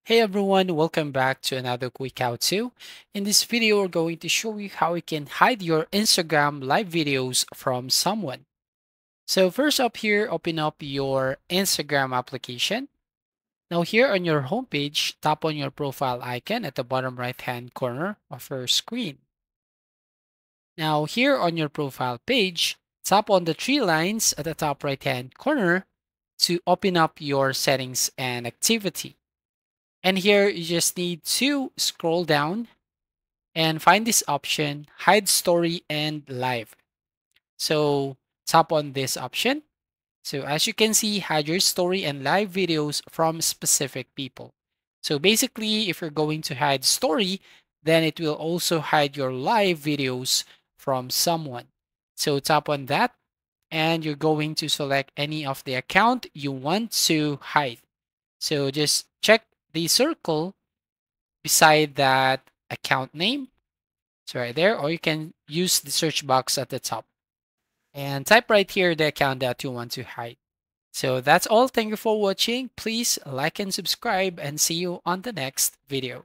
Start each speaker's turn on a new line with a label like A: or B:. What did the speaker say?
A: Hey everyone, welcome back to another quick how-to. In this video, we're going to show you how you can hide your Instagram live videos from someone. So first up here, open up your Instagram application. Now here on your homepage, tap on your profile icon at the bottom right-hand corner of your screen. Now here on your profile page, tap on the three lines at the top right-hand corner to open up your settings and activity. And here you just need to scroll down and find this option, hide story and live. So tap on this option. So as you can see, hide your story and live videos from specific people. So basically, if you're going to hide story, then it will also hide your live videos from someone. So tap on that and you're going to select any of the account you want to hide. So just check the circle beside that account name. So right there, or you can use the search box at the top and type right here the account that you want to hide. So that's all. Thank you for watching. Please like and subscribe and see you on the next video.